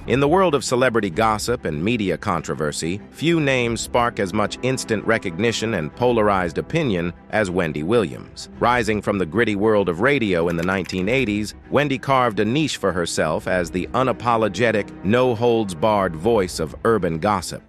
In the world of celebrity gossip and media controversy, few names spark as much instant recognition and polarized opinion as Wendy Williams. Rising from the gritty world of radio in the 1980s, Wendy carved a niche for herself as the unapologetic, no-holds-barred voice of urban gossip.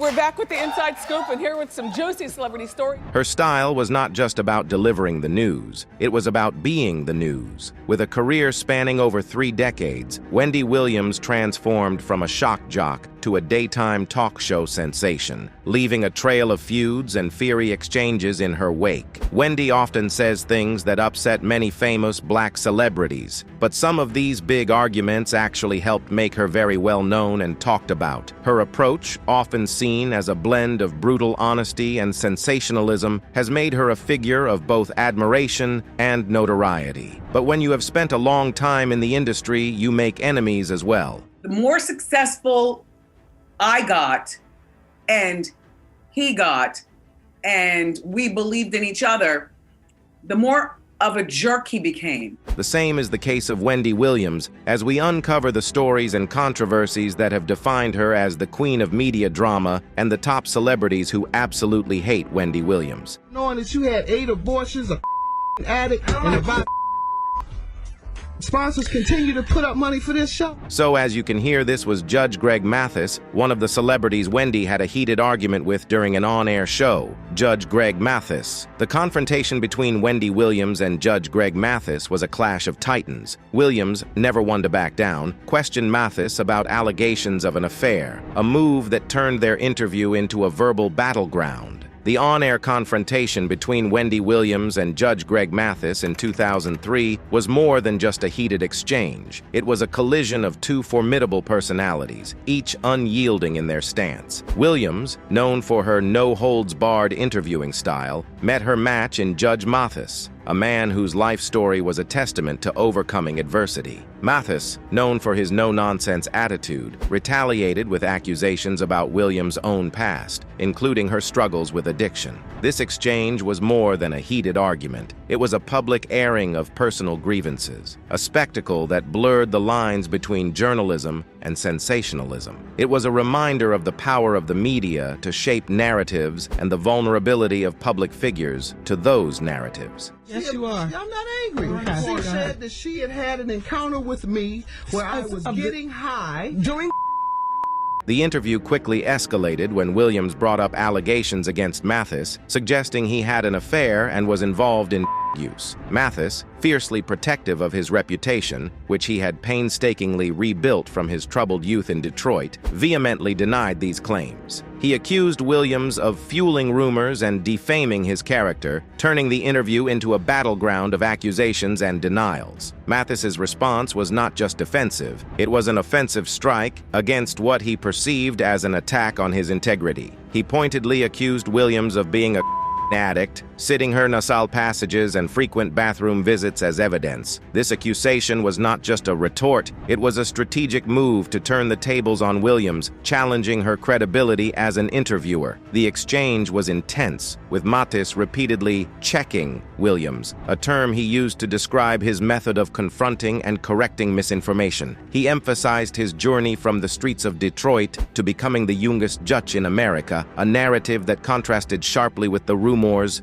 We're back with the Inside Scoop and here with some juicy celebrity stories. Her style was not just about delivering the news. It was about being the news. With a career spanning over 3 decades, Wendy Williams transformed from a shock jock to a daytime talk show sensation, leaving a trail of feuds and fiery exchanges in her wake. Wendy often says things that upset many famous black celebrities, but some of these big arguments actually helped make her very well known and talked about. Her approach, often seen as a blend of brutal honesty and sensationalism, has made her a figure of both admiration and notoriety. But when you have spent a long time in the industry, you make enemies as well. The more successful I got and he got, and we believed in each other, the more of a jerk he became. The same is the case of Wendy Williams, as we uncover the stories and controversies that have defined her as the queen of media drama and the top celebrities who absolutely hate Wendy Williams. Knowing that you had 8 abortions, a addict, and a sponsors continue to put up money for this show. So as you can hear, this was Judge Mathis, one of the celebrities Wendy had a heated argument with during an on-air show. Judge Mathis. The confrontation between Wendy Williams and Judge Mathis was a clash of titans. Williams, never one to back down, questioned Mathis about allegations of an affair, a move that turned their interview into a verbal battleground. The on-air confrontation between Wendy Williams and Judge Mathis in 2003 was more than just a heated exchange. It was a collision of 2 formidable personalities, each unyielding in their stance. Williams, known for her no-holds-barred interviewing style, met her match in Judge Mathis, a man whose life story was a testament to overcoming adversity. Mathis, known for his no-nonsense attitude, retaliated with accusations about Williams' own past, including her struggles with addiction. This exchange was more than a heated argument. It was a public airing of personal grievances, a spectacle that blurred the lines between journalism and sensationalism. It was a reminder of the power of the media to shape narratives and the vulnerability of public figures to those narratives. Yes, you are. I'm not angry. Okay. She said that she had had an encounter with me where I was getting high. Doing The interview quickly escalated when Williams brought up allegations against Mathis, suggesting he had an affair and was involved in use. Mathis, fiercely protective of his reputation, which he had painstakingly rebuilt from his troubled youth in Detroit, vehemently denied these claims. He accused Williams of fueling rumors and defaming his character, turning the interview into a battleground of accusations and denials. Mathis's response was not just defensive, it was an offensive strike against what he perceived as an attack on his integrity. He pointedly accused Williams of being a addict, citing her nasal passages and frequent bathroom visits as evidence. This accusation was not just a retort, it was a strategic move to turn the tables on Williams, challenging her credibility as an interviewer. The exchange was intense, with Mathis repeatedly checking Williams, a term he used to describe his method of confronting and correcting misinformation. He emphasized his journey from the streets of Detroit to becoming the youngest judge in America, a narrative that contrasted sharply with the rumors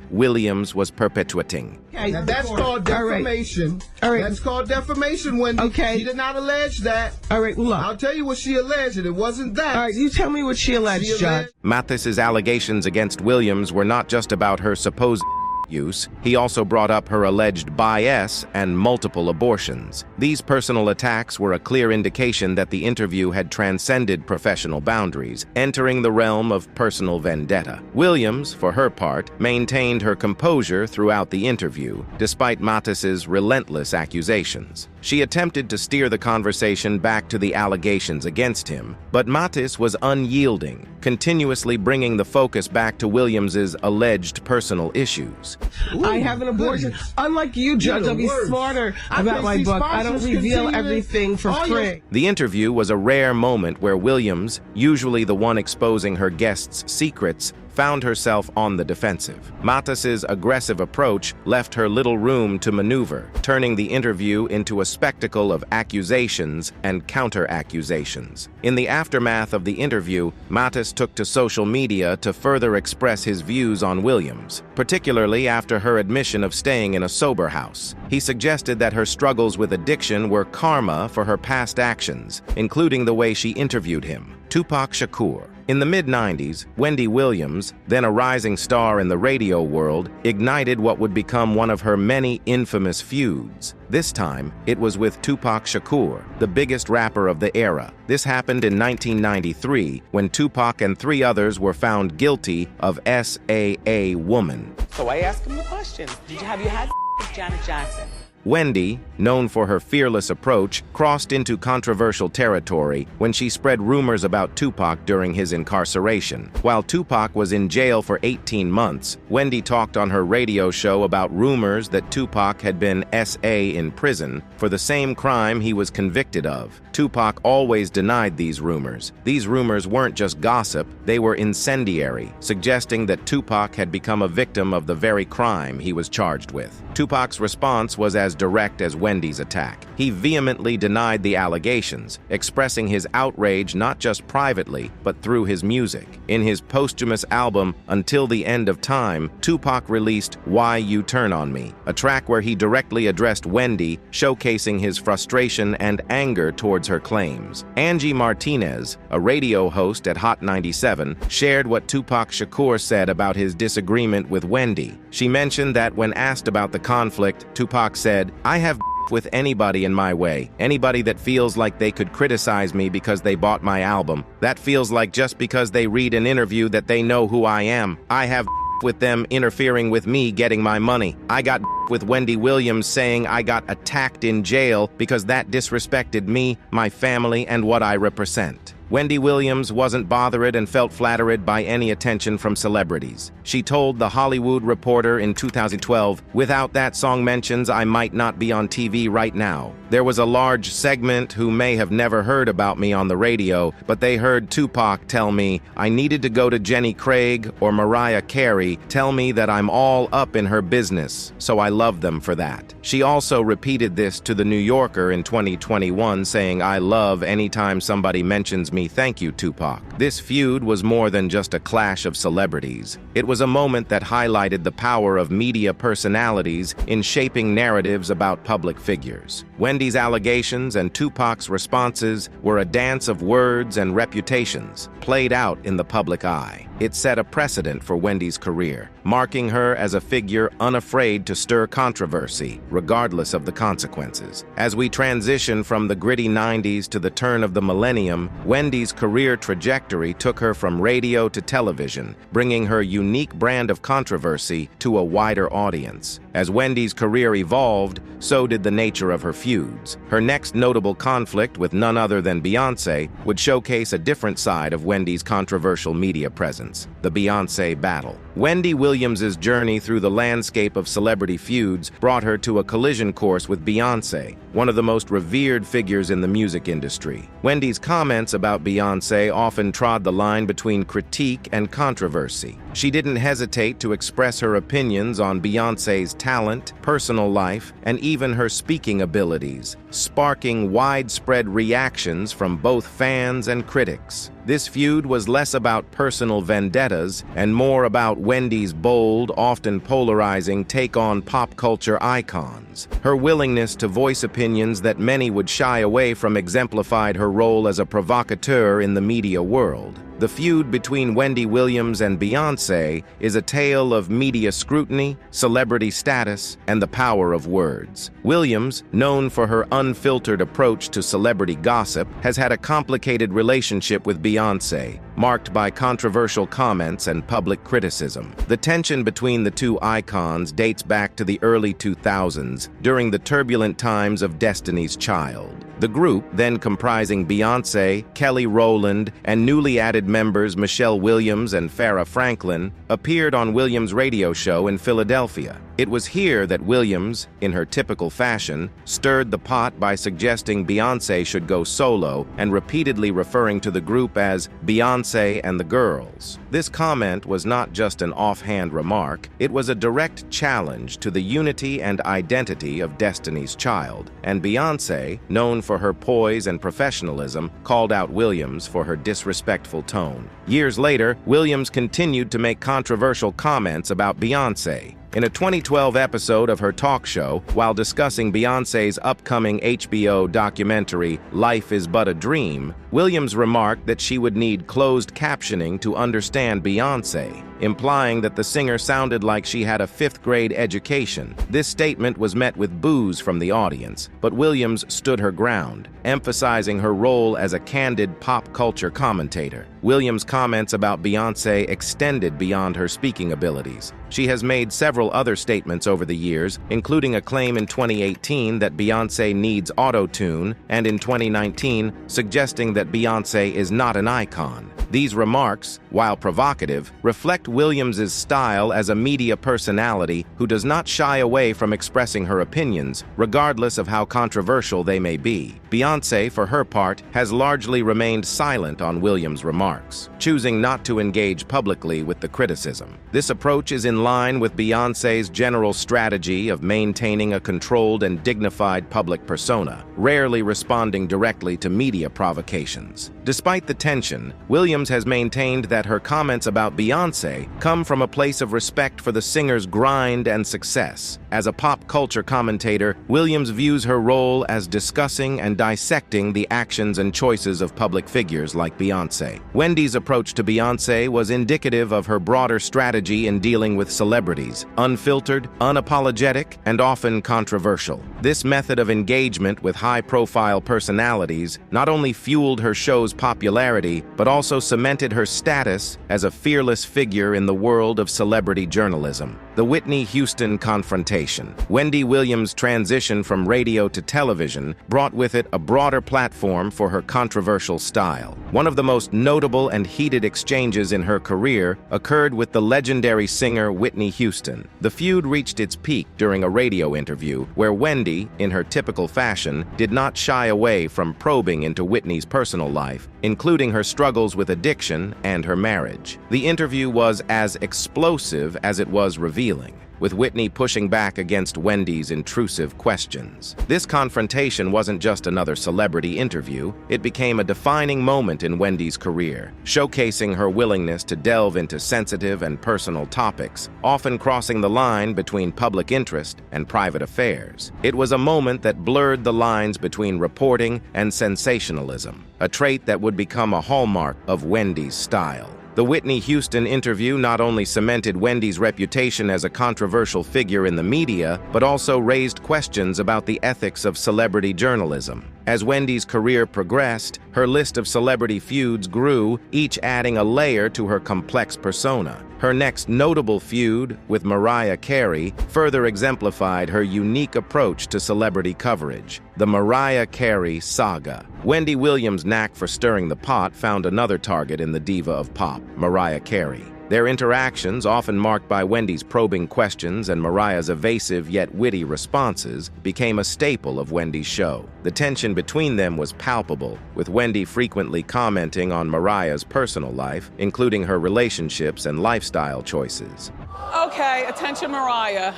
Williams was perpetuating. Okay, that's called defamation. All right. That's called defamation, Wendy. Okay. She did not allege that. All right, look. I'll tell you what she alleged, and it wasn't that. All right, you tell me what she alleged, Judge. Mathis's allegations against Williams were not just about her supposed use, he also brought up her alleged bias and multiple abortions. These personal attacks were a clear indication that the interview had transcended professional boundaries, entering the realm of personal vendetta. Williams, for her part, maintained her composure throughout the interview, despite Mathis's relentless accusations. She attempted to steer the conversation back to the allegations against him, but Mathis was unyielding, continuously bringing the focus back to Williams's alleged personal issues. Ooh, I have an abortion. Goodness. Unlike you, Judge, I'll be Worse. smarter about my book. I don't reveal everything for free. The interview was a rare moment where Williams, usually the one exposing her guests' secrets, found herself on the defensive. Mathis's aggressive approach left her little room to maneuver, turning the interview into a spectacle of accusations and counter-accusations. In the aftermath of the interview, Mathis took to social media to further express his views on Williams, particularly after her admission of staying in a sober house. He suggested that her struggles with addiction were karma for her past actions, including the way she interviewed him. Tupac Shakur. In the mid-90s, Wendy Williams, then a rising star in the radio world, ignited what would become one of her many infamous feuds. This time, it was with Tupac Shakur, the biggest rapper of the era. This happened in 1993, when Tupac and 3 others were found guilty of SAA woman. So I asked him the question, have you had with Janet Jackson? Wendy, known for her fearless approach, crossed into controversial territory when she spread rumors about Tupac during his incarceration. While Tupac was in jail for 18 months, Wendy talked on her radio show about rumors that Tupac had been SA in prison for the same crime he was convicted of. Tupac always denied these rumors. These rumors weren't just gossip, they were incendiary, suggesting that Tupac had become a victim of the very crime he was charged with. Tupac's response was as direct as Wendy's attack. He vehemently denied the allegations, expressing his outrage not just privately, but through his music. In his posthumous album, Until the End of Time, Tupac released Why You Turn on Me, a track where he directly addressed Wendy, showcasing his frustration and anger towards her claims. Angie Martinez, a radio host at Hot 97, shared what Tupac Shakur said about his disagreement with Wendy. She mentioned that when asked about the conflict, Tupac said, "I have with anybody in my way. Anybody that feels like they could criticize me because they bought my album. That feels like just because they read an interview that they know who I am. I have with them interfering with me getting my money. I got with Wendy Williams saying I got attacked in jail because that disrespected me, my family, and what I represent." Wendy Williams wasn't bothered and felt flattered by any attention from celebrities. She told The Hollywood Reporter in 2012, "Without that song mentions, I might not be on TV right now. There was a large segment who may have never heard about me on the radio, but they heard Tupac tell me I needed to go to Jenny Craig or Mariah Carey, tell me that I'm all up in her business, so I love them for that." She also repeated this to The New Yorker in 2021, saying, "I love anytime somebody mentions me. Thank you, Tupac." This feud was more than just a clash of celebrities. It was a moment that highlighted the power of media personalities in shaping narratives about public figures. Wendy's allegations and Tupac's responses were a dance of words and reputations, played out in the public eye. It set a precedent for Wendy's career, marking her as a figure unafraid to stir controversy, regardless of the consequences. As we transition from the gritty 90s to the turn of the millennium, Wendy's career trajectory took her from radio to television, bringing her unique brand of controversy to a wider audience. As Wendy's career evolved, so did the nature of her feuds. Her next notable conflict with none other than Beyoncé would showcase a different side of Wendy's controversial media presence, the Beyoncé battle. Wendy Williams's journey through the landscape of celebrity feuds brought her to a collision course with Beyoncé, one of the most revered figures in the music industry. Wendy's comments about Beyoncé often trod the line between critique and controversy. She didn't hesitate to express her opinions on Beyoncé's talent, personal life, and even her speaking abilities, sparking widespread reactions from both fans and critics. This feud was less about personal vendettas and more about Wendy's bold, often polarizing take on pop culture icons. Her willingness to voice opinions that many would shy away from exemplified her role as a provocateur in the media world. The feud between Wendy Williams and Beyoncé is a tale of media scrutiny, celebrity status, and the power of words. Williams, known for her unfiltered approach to celebrity gossip, has had a complicated relationship with Beyoncé, marked by controversial comments and public criticism. The tension between the two icons dates back to the early 2000s, during the turbulent times of Destiny's Child. The group, then comprising Beyoncé, Kelly Rowland, and newly added members Michelle Williams and Farrah Franklin, appeared on Williams' radio show in Philadelphia. It was here that Williams, in her typical fashion, stirred the pot by suggesting Beyoncé should go solo and repeatedly referring to the group as Beyoncé Beyoncé and the girls. This comment was not just an offhand remark, it was a direct challenge to the unity and identity of Destiny's Child, and Beyoncé, known for her poise and professionalism, called out Williams for her disrespectful tone. Years later, Williams continued to make controversial comments about Beyoncé. In a 2012 episode of her talk show, while discussing Beyoncé's upcoming HBO documentary, Life is But a Dream, Williams remarked that she would need closed captioning to understand Beyoncé, implying that the singer sounded like she had a fifth-grade education. This statement was met with boos from the audience, but Williams stood her ground, emphasizing her role as a candid pop culture commentator. Williams' comments about Beyoncé extended beyond her speaking abilities. She has made several other statements over the years, including a claim in 2018 that Beyoncé needs auto-tune, and in 2019 suggesting that Beyoncé is not an icon. These remarks, while provocative, reflect Williams' style as a media personality who does not shy away from expressing her opinions, regardless of how controversial they may be. Beyoncé, for her part, has largely remained silent on Williams' remarks, choosing not to engage publicly with the criticism. This approach is in line with Beyoncé's general strategy of maintaining a controlled and dignified public persona, rarely responding directly to media provocations. Despite the tension, Williams has maintained that her comments about Beyoncé come from a place of respect for the singer's grind and success. As a pop culture commentator, Williams views her role as discussing and dissecting the actions and choices of public figures like Beyoncé. Wendy's approach to Beyoncé was indicative of her broader strategy in dealing with celebrities, unfiltered, unapologetic, and often controversial. This method of engagement with high-profile personalities not only fueled her show's popularity, but also cemented her status as a fearless figure in the world of celebrity journalism. The Whitney Houston confrontation. Wendy Williams' transition from radio to television brought with it a broader platform for her controversial style. One of the most notable and heated exchanges in her career occurred with the legendary singer Whitney Houston. The feud reached its peak during a radio interview where Wendy, in her typical fashion, did not shy away from probing into Whitney's personal life, including her struggles with addiction and her marriage. The interview was as explosive as it was revealing, with Whitney pushing back against Wendy's intrusive questions. This confrontation wasn't just another celebrity interview, it became a defining moment in Wendy's career, showcasing her willingness to delve into sensitive and personal topics, often crossing the line between public interest and private affairs. It was a moment that blurred the lines between reporting and sensationalism, a trait that would become a hallmark of Wendy's style. The Whitney Houston interview not only cemented Wendy's reputation as a controversial figure in the media, but also raised questions about the ethics of celebrity journalism. As Wendy's career progressed, her list of celebrity feuds grew, each adding a layer to her complex persona. Her next notable feud, with Mariah Carey, further exemplified her unique approach to celebrity coverage, the Mariah Carey saga. Wendy Williams' knack for stirring the pot found another target in the diva of pop, Mariah Carey. Their interactions, often marked by Wendy's probing questions and Mariah's evasive yet witty responses, became a staple of Wendy's show. The tension between them was palpable, with Wendy frequently commenting on Mariah's personal life, including her relationships and lifestyle choices. Okay, attention, Mariah.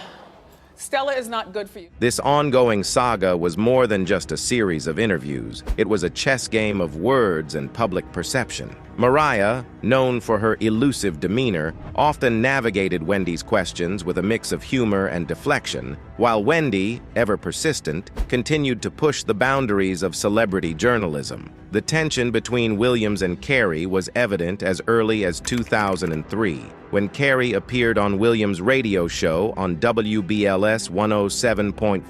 Stella is not good for you. This ongoing saga was more than just a series of interviews. It was a chess game of words and public perception. Mariah, known for her elusive demeanor, often navigated Wendy's questions with a mix of humor and deflection, while Wendy, ever persistent, continued to push the boundaries of celebrity journalism. The tension between Williams and Carey was evident as early as 2003, when Carey appeared on Williams' radio show on WBLS 107.5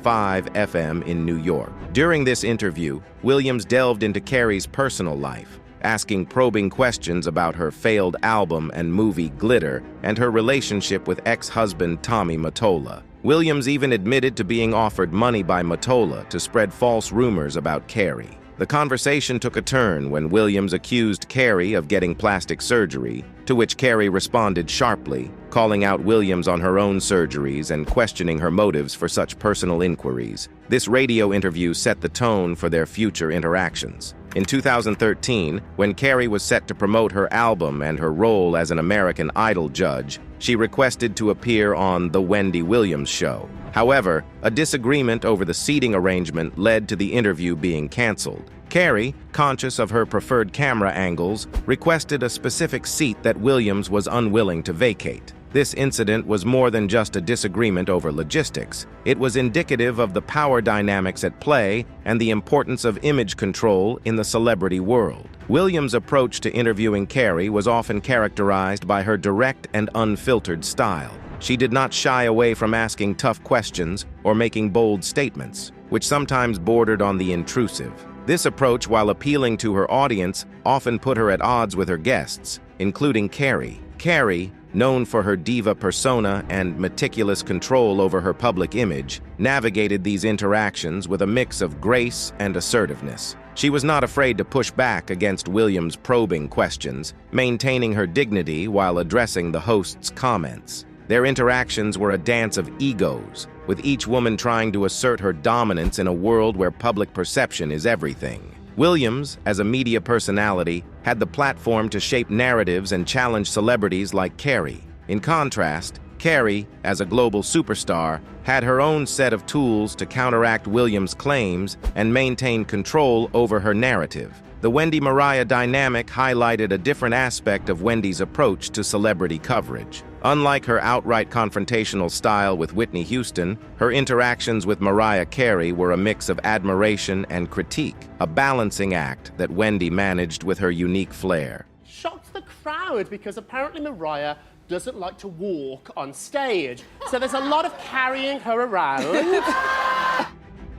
FM in New York. During this interview, Williams delved into Carey's personal life, asking probing questions about her failed album and movie Glitter and her relationship with ex-husband Tommy Mottola. Williams even admitted to being offered money by Mottola to spread false rumors about Carey. The conversation took a turn when Williams accused Carey of getting plastic surgery, to which Carey responded sharply, calling out Williams on her own surgeries and questioning her motives for such personal inquiries. This radio interview set the tone for their future interactions. In 2013, when Carey was set to promote her album and her role as an American Idol judge, she requested to appear on The Wendy Williams Show. However, a disagreement over the seating arrangement led to the interview being canceled. Carey, conscious of her preferred camera angles, requested a specific seat that Williams was unwilling to vacate. This incident was more than just a disagreement over logistics. It was indicative of the power dynamics at play and the importance of image control in the celebrity world. Williams' approach to interviewing Carey was often characterized by her direct and unfiltered style. She did not shy away from asking tough questions or making bold statements, which sometimes bordered on the intrusive. This approach, while appealing to her audience, often put her at odds with her guests, including Carey. Carey, known for her diva persona and meticulous control over her public image, navigated these interactions with a mix of grace and assertiveness. She was not afraid to push back against Williams' probing questions, maintaining her dignity while addressing the host's comments. Their interactions were a dance of egos, with each woman trying to assert her dominance in a world where public perception is everything. Williams, as a media personality, had the platform to shape narratives and challenge celebrities like Carey. In contrast, Carey, as a global superstar, had her own set of tools to counteract Williams' claims and maintain control over her narrative. The Wendy-Mariah dynamic highlighted a different aspect of Wendy's approach to celebrity coverage. Unlike her outright confrontational style with Whitney Houston, her interactions with Mariah Carey were a mix of admiration and critique, a balancing act that Wendy managed with her unique flair. Shocked the crowd because apparently Mariah doesn't like to walk on stage. So there's a lot of carrying her around.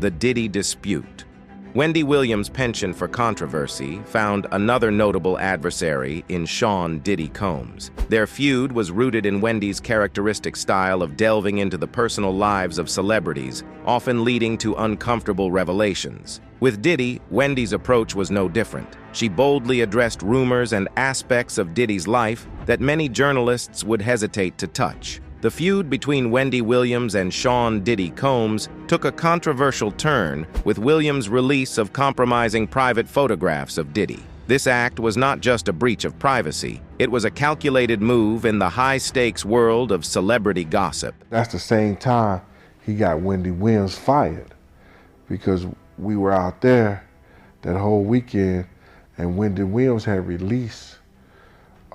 The Diddy dispute. Wendy Williams' penchant for controversy found another notable adversary in Sean Diddy Combs. Their feud was rooted in Wendy's characteristic style of delving into the personal lives of celebrities, often leading to uncomfortable revelations. With Diddy, Wendy's approach was no different. She boldly addressed rumors and aspects of Diddy's life that many journalists would hesitate to touch. The feud between Wendy Williams and Sean Diddy Combs took a controversial turn with Williams' release of compromising private photographs of Diddy. This act was not just a breach of privacy, it was a calculated move in the high-stakes world of celebrity gossip. That's the same time he got Wendy Williams fired, because we were out there that whole weekend and Wendy Williams had released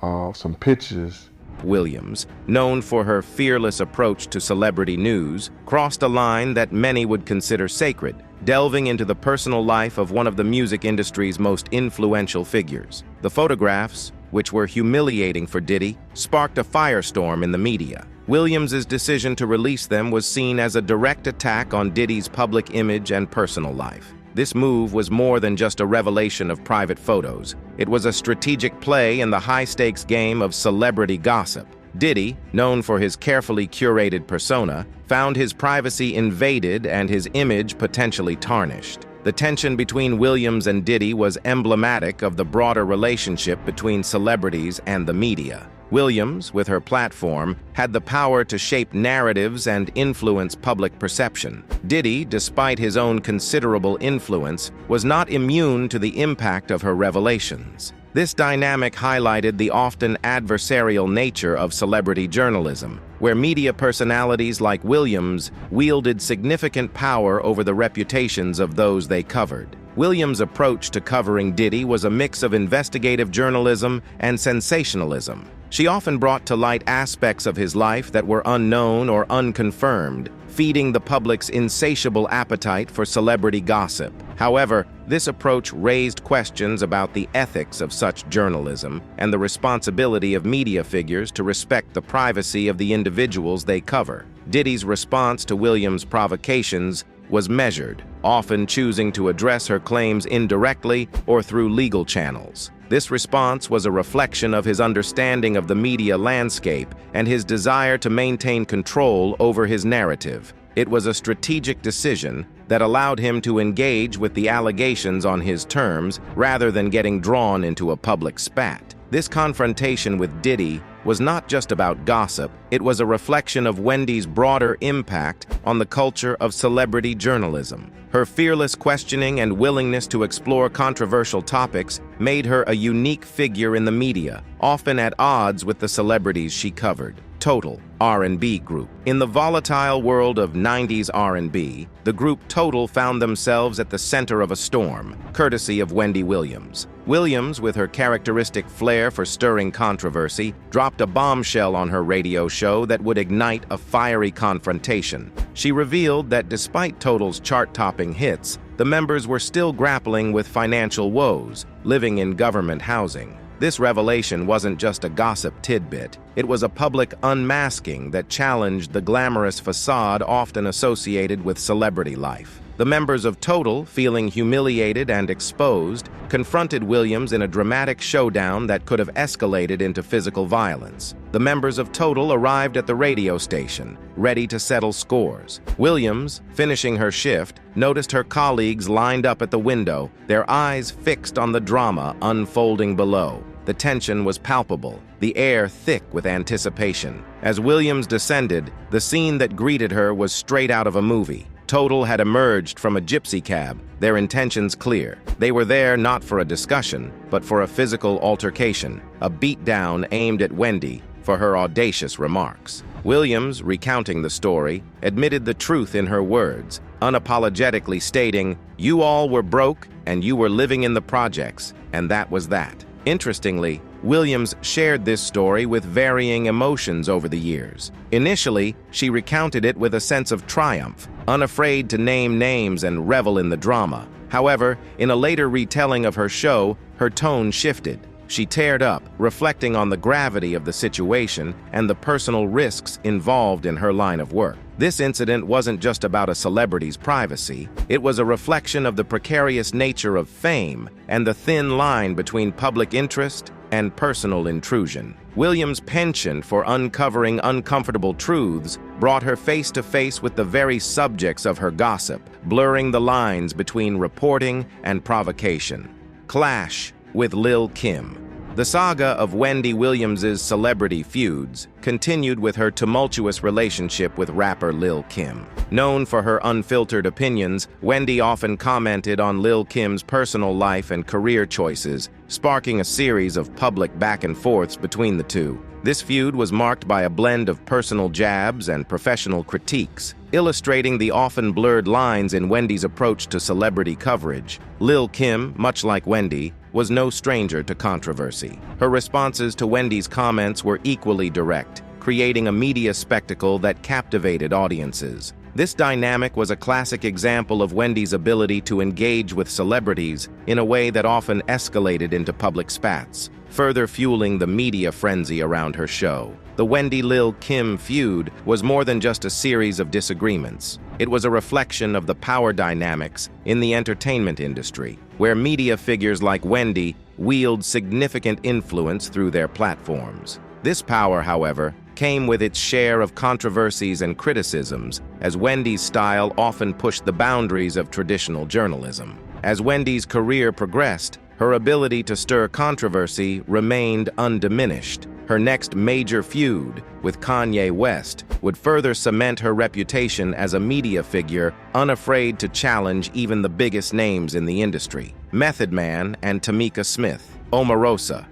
some pictures. Williams, known for her fearless approach to celebrity news, crossed a line that many would consider sacred, delving into the personal life of one of the music industry's most influential figures. The photographs, which were humiliating for Diddy, sparked a firestorm in the media. Williams's decision to release them was seen as a direct attack on Diddy's public image and personal life. This move was more than just a revelation of private photos. It was a strategic play in the high-stakes game of celebrity gossip. Diddy, known for his carefully curated persona, found his privacy invaded and his image potentially tarnished. The tension between Williams and Diddy was emblematic of the broader relationship between celebrities and the media. Williams, with her platform, had the power to shape narratives and influence public perception. Diddy, despite his own considerable influence, was not immune to the impact of her revelations. This dynamic highlighted the often adversarial nature of celebrity journalism, where media personalities like Williams wielded significant power over the reputations of those they covered. Williams' approach to covering Diddy was a mix of investigative journalism and sensationalism. She often brought to light aspects of his life that were unknown or unconfirmed, feeding the public's insatiable appetite for celebrity gossip. However, this approach raised questions about the ethics of such journalism and the responsibility of media figures to respect the privacy of the individuals they cover. Diddy's response to Williams' provocations was measured, often choosing to address her claims indirectly or through legal channels. This response was a reflection of his understanding of the media landscape and his desire to maintain control over his narrative. It was a strategic decision that allowed him to engage with the allegations on his terms rather than getting drawn into a public spat. This confrontation with Diddy was not just about gossip, it was a reflection of Wendy's broader impact on the culture of celebrity journalism. Her fearless questioning and willingness to explore controversial topics made her a unique figure in the media, often at odds with the celebrities she covered. Total, R&B group. In the volatile world of 90s R&B, the group Total found themselves at the center of a storm, courtesy of Wendy Williams. Williams, with her characteristic flair for stirring controversy, dropped a bombshell on her radio show that would ignite a fiery confrontation. She revealed that despite Total's chart-topping hits, the members were still grappling with financial woes, living in government housing. This revelation wasn't just a gossip tidbit. It was a public unmasking that challenged the glamorous facade often associated with celebrity life. The members of Total, feeling humiliated and exposed, confronted Williams in a dramatic showdown that could have escalated into physical violence. The members of Total arrived at the radio station, ready to settle scores. Williams, finishing her shift, noticed her colleagues lined up at the window, their eyes fixed on the drama unfolding below. The tension was palpable, the air thick with anticipation. As Williams descended, the scene that greeted her was straight out of a movie. Total had emerged from a gypsy cab, their intentions clear. They were there not for a discussion, but for a physical altercation, a beatdown aimed at Wendy for her audacious remarks. Williams, recounting the story, admitted the truth in her words, unapologetically stating, "You all were broke and you were living in the projects, and that was that." Interestingly, Williams shared this story with varying emotions over the years. Initially, she recounted it with a sense of triumph, unafraid to name names and revel in the drama. However, in a later retelling of her show, her tone shifted. She teared up, reflecting on the gravity of the situation and the personal risks involved in her line of work. This incident wasn't just about a celebrity's privacy. It was a reflection of the precarious nature of fame and the thin line between public interest and personal intrusion. Williams' penchant for uncovering uncomfortable truths brought her face to face with the very subjects of her gossip, blurring the lines between reporting and provocation. Clash with Lil' Kim. The saga of Wendy Williams' celebrity feuds continued with her tumultuous relationship with rapper Lil' Kim. Known for her unfiltered opinions, Wendy often commented on Lil' Kim's personal life and career choices, sparking a series of public back and forths between the two. This feud was marked by a blend of personal jabs and professional critiques, illustrating the often blurred lines in Wendy's approach to celebrity coverage. Lil' Kim, much like Wendy, was no stranger to controversy. Her responses to Wendy's comments were equally direct, creating a media spectacle that captivated audiences. This dynamic was a classic example of Wendy's ability to engage with celebrities in a way that often escalated into public spats, further fueling the media frenzy around her show. The Wendy-Lil' Kim feud was more than just a series of disagreements. It was a reflection of the power dynamics in the entertainment industry, where media figures like Wendy wield significant influence through their platforms. This power, however, came with its share of controversies and criticisms, as Wendy's style often pushed the boundaries of traditional journalism. As Wendy's career progressed, her ability to stir controversy remained undiminished. Her next major feud with Kanye West would further cement her reputation as a media figure unafraid to challenge even the biggest names in the industry. Method Man and Tamika Smith. Omarosa.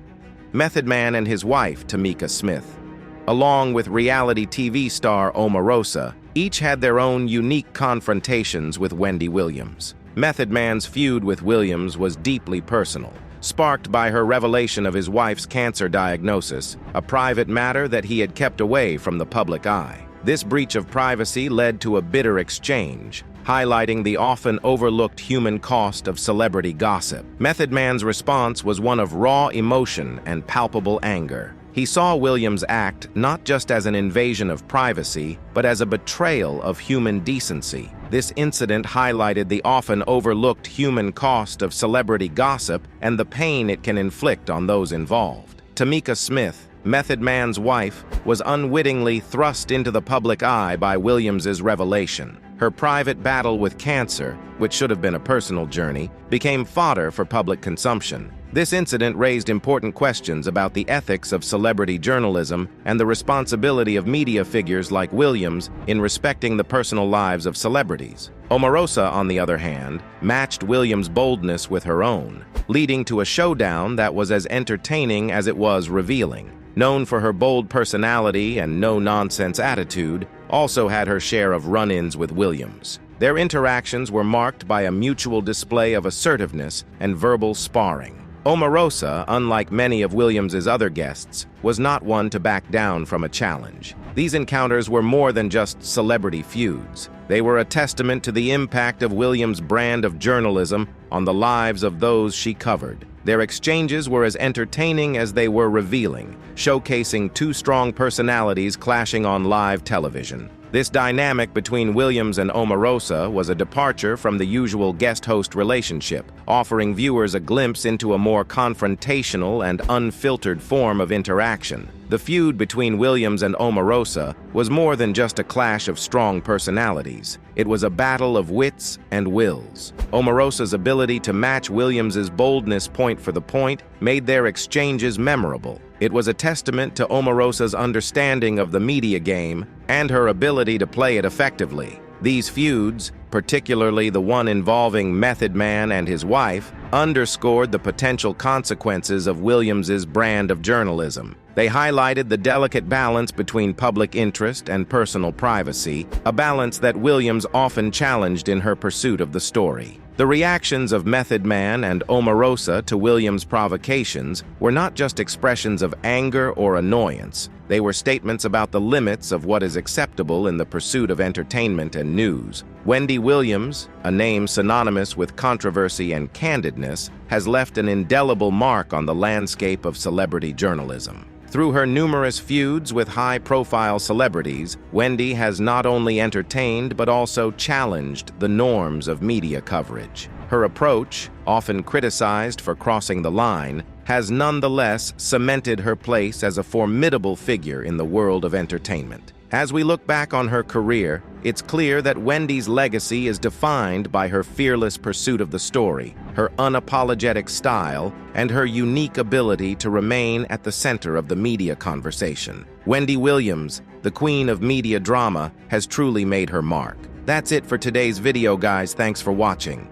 Method Man and his wife, Tamika Smith, along with reality TV star Omarosa, each had their own unique confrontations with Wendy Williams. Method Man's feud with Williams was deeply personal, sparked by her revelation of his wife's cancer diagnosis, a private matter that he had kept away from the public eye. This breach of privacy led to a bitter exchange, highlighting the often overlooked human cost of celebrity gossip. Method Man's response was one of raw emotion and palpable anger. He saw Williams' act not just as an invasion of privacy, but as a betrayal of human decency. This incident highlighted the often overlooked human cost of celebrity gossip and the pain it can inflict on those involved. Tamika Smith, Method Man's wife, was unwittingly thrust into the public eye by Williams' revelation. Her private battle with cancer, which should have been a personal journey, became fodder for public consumption. This incident raised important questions about the ethics of celebrity journalism and the responsibility of media figures like Williams in respecting the personal lives of celebrities. Omarosa, on the other hand, matched Williams' boldness with her own, leading to a showdown that was as entertaining as it was revealing. Known for her bold personality and no-nonsense attitude, also had her share of run-ins with Williams. Their interactions were marked by a mutual display of assertiveness and verbal sparring. Omarosa, unlike many of Williams's other guests, was not one to back down from a challenge. These encounters were more than just celebrity feuds. They were a testament to the impact of Williams' brand of journalism on the lives of those she covered. Their exchanges were as entertaining as they were revealing, showcasing two strong personalities clashing on live television. This dynamic between Williams and Omarosa was a departure from the usual guest-host relationship, offering viewers a glimpse into a more confrontational and unfiltered form of interaction. The feud between Williams and Omarosa was more than just a clash of strong personalities. It was a battle of wits and wills. Omarosa's ability to match Williams's boldness point for the point made their exchanges memorable. It was a testament to Omarosa's understanding of the media game and her ability to play it effectively. These feuds, particularly the one involving Method Man and his wife, underscored the potential consequences of Williams's brand of journalism. They highlighted the delicate balance between public interest and personal privacy, a balance that Williams often challenged in her pursuit of the story. The reactions of Method Man and Omarosa to Williams' provocations were not just expressions of anger or annoyance. They were statements about the limits of what is acceptable in the pursuit of entertainment and news. Wendy Williams, a name synonymous with controversy and candidness, has left an indelible mark on the landscape of celebrity journalism. Through her numerous feuds with high-profile celebrities, Wendy has not only entertained but also challenged the norms of media coverage. Her approach, often criticized for crossing the line, has nonetheless cemented her place as a formidable figure in the world of entertainment. As we look back on her career, it's clear that Wendy's legacy is defined by her fearless pursuit of the story, her unapologetic style, and her unique ability to remain at the center of the media conversation. Wendy Williams, the queen of media drama, has truly made her mark. That's it for today's video, guys. Thanks for watching.